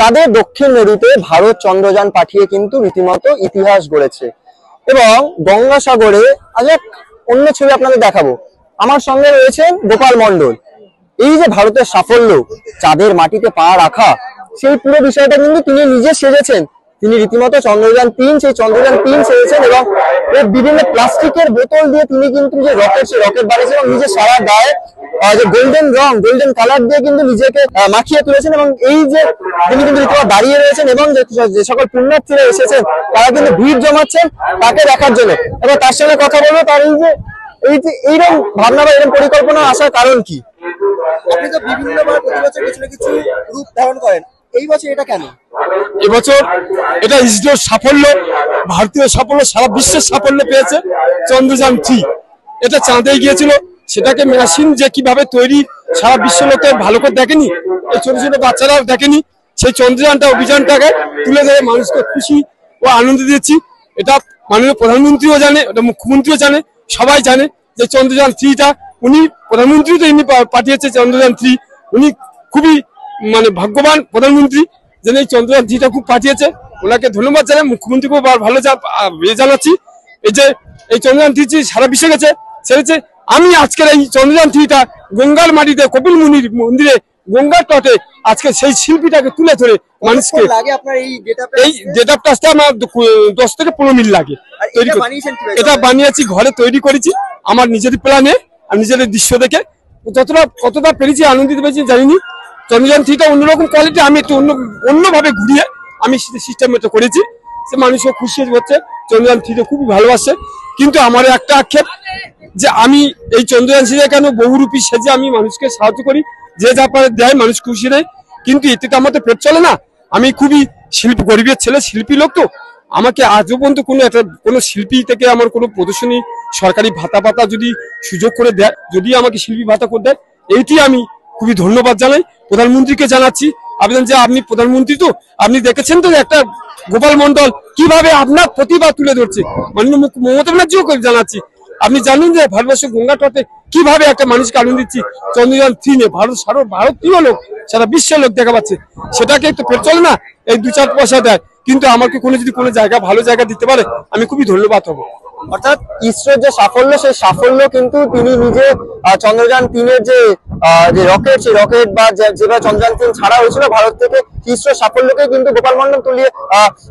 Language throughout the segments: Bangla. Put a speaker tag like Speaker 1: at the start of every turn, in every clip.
Speaker 1: চাঁদের দক্ষিণ মেরুতে ভারত চন্দ্রযান পাঠিয়ে কিন্তু রীতিমতো ইতিহাস গড়েছে। এবং গঙ্গাসাগরে আজ এক অন্য ছবি আপনাদের দেখাবো। আমার সঙ্গে রয়েছেন গোপাল মন্ডল। এই যে ভারতের সাফল্য, চাঁদের মাটিতে পা রাখা, সেই পুরো বিষয়টা কিন্তু তিনি নিজে সেজেছেন। তিনি রীতিমতো চন্দ্রযান-3 সেই চন্দ্রযান-3 সেজেছেন এবং বিভিন্ন প্লাস্টিকের বোতল দিয়ে তিনি কিন্তু যে রকেট, সেই রকেট বানিয়েছেন এবং নিজে সারা গায়ে যে গোল্ডেন রং, গোল্ডেন কালার দিয়ে কিন্তু নিজেকে মাখিয়ে তুলেছেন। এবং এই যে তিনি কিন্তু রীতিমতো দাঁড়িয়ে রয়েছেন এবং যে সকল পুণ্যার্থীরা এসেছেন তারা কিন্তু ভিড় জমাচ্ছেন তাকে দেখার জন্য। এবং তার সঙ্গে কথা বলবো, তার এই যে এইরকম ভাবনা বা এরকম পরিকল্পনা আসার কারণ কি?
Speaker 2: আপনি তো বিভিন্নবার প্রতি বছর কিছু না কিছু রূপ ধারণ করেন, এই বছর এটা কেন?
Speaker 3: এবছর এটা ইসরোর সাফল্য, ভারতীয় সাফল্য, সারা বিশ্বের সাফল্য পেয়েছে চন্দ্রযান-3। এটা চাঁদে গিয়েছিল, সেটাকে মেশিন যে কিভাবে তৈরি সারা বিশ্ব লোকে ভালো করে দেখেনি, এই ছোট ছোট বাচ্চারাও দেখেনি। সেই চন্দ্রযানটা অভিযানটাকে তুলে ধরে মানুষকে খুশি ও আনন্দ দিচ্ছি। এটা মাননীয় প্রধানমন্ত্রীও জানে, এটা মুখ্যমন্ত্রীও জানে, সবাই জানে যে চন্দ্রযান-3টা উনি প্রধানমন্ত্রী তো ইনি পাঠিয়েছে চন্দ্রযান-3। উনি খুবই ভাগ্যবান প্রধানমন্ত্রী যে এই চন্দ্রযান-3টা খুব পাঠিয়েছে, ওনাকে ধন্যবাদ জানাই। মুখ্যমন্ত্রীকেও ভালো জানাচ্ছি। এই যে এই চন্দ্রযান-3 সারা বিশ্বে গেছে, সেটা আমি আজকের এই চন্দ্রযান-3টা গঙ্গার মাটিতে কপিল মুনির মন্দিরে গঙ্গার তটে আজকে সেই শিল্পীটাকে তুলে ধরে মানুষকে এই গেটআপটা আসতে আমার 10 থেকে 15 মিনিট লাগে। এটা বানিয়েছি, ঘরে তৈরি করেছি আমার নিজের প্ল্যানে, আর নিজের দৃশ্য দেখে কতটা পেরেছি, আনন্দিত পেয়েছি জানিনি। চন্দ্রযান-3টা অন্যরকম কোয়ালিটি, আমি একটু অন্যভাবে ঘুরিয়ে আমি সিস্টেম করেছি, সে মানুষও খুশি হচ্ছে, চন্দ্রযান-3টা খুবই ভালোবাসে। কিন্তু আমার একটা আক্ষেপ যে আমি এই চন্দ্রযান সেজে কেন বহুরূপী সেজে আমি মানুষকে সাহায্য করি, যে যা পারে দেয়, মানুষ খুশি নেয়, কিন্তু এতে তো আমার তো পেট চলে না। আমি খুবই গরিবের ছেলে, শিল্পী লোক, তো আমাকে আজও পর্যন্ত কোনো শিল্পী থেকে আমার কোনো প্রদর্শনী সরকারি ভাতা যদি সুযোগ করে দেয়, যদি আমাকে শিল্পী ভাতা করে দেয়, এইটি আমি খুবই ধন্যবাদ জানাই। প্রধানমন্ত্রীকে জানাচ্ছি আবেদন যে আপনি প্রধানমন্ত্রী, তো আপনি দেখেছেন তো একটা গোপাল মন্ডল কিভাবে আপনার প্রতিভা তুলে ধরছে। মাননীয় মমতা ব্যানার্জিও জানাচ্ছি, আপনি জানেন যে ভারতবর্ষের গঙ্গা তটে কিভাবে একটা মানুষকে আনন্দ দিচ্ছি চন্দ্রযান-3 নিয়ে। ভারতীয় লোক, সারা বিশ্বের লোক দেখা পাচ্ছে, সেটাকে একটু ফের চলে না, এই 2-4 পয়সা দেয়, কিন্তু আমাকে যদি কোনো জায়গা ভালো জায়গা দিতে পারে আমি খুবই ধন্যবাদ হবো।
Speaker 1: অর্থাৎ ইসরোর যে সাফল্য, সেই সাফল্য কিন্তু তিনি নিজে চন্দ্রযান-3-এর যে রকেট, সেই রকেট বা যেভাবে চন্দ্রযান-3 ছাড়া হয়েছিল ভারত থেকে, ইসরোর সাফল্যকে কিন্তু গোপাল মন্ডল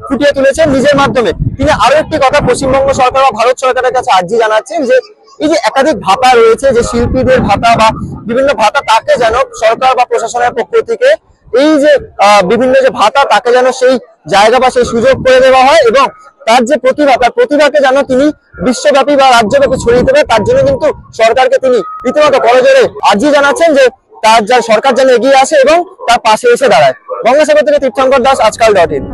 Speaker 1: ফুটিয়ে তুলেছেন নিজের মাধ্যমে। তিনি আরো একটি কথা পশ্চিমবঙ্গ সরকার বা ভারত সরকারের কাছে আর্জি জানাচ্ছেন যে এই যে একাধিক ভাতা রয়েছে, যে শিল্পীদের ভাতা বা বিভিন্ন ভাতা, তাকে যেন সরকার বা প্রশাসনের পক্ষ থেকে এই যে বিভিন্ন যে ভাতা, তাকে যেন সেই জায়গা বা সেই সুযোগ করে দেওয়া হয় এবং তার যে প্রতিভা, তার প্রতিভাকে যেন তিনি বিশ্বব্যাপী বা রাজ্যব্যাপী ছড়িয়ে দেবে। তার জন্য কিন্তু সরকারকে তিনি রীতিমতো করজোড়ে আর্জি জানাচ্ছেন যে সরকার যেন এগিয়ে আসে এবং তার পাশে এসে দাঁড়ায়। গঙ্গাসাগর থেকে তীর্থঙ্কর দাস, আজকাল.in।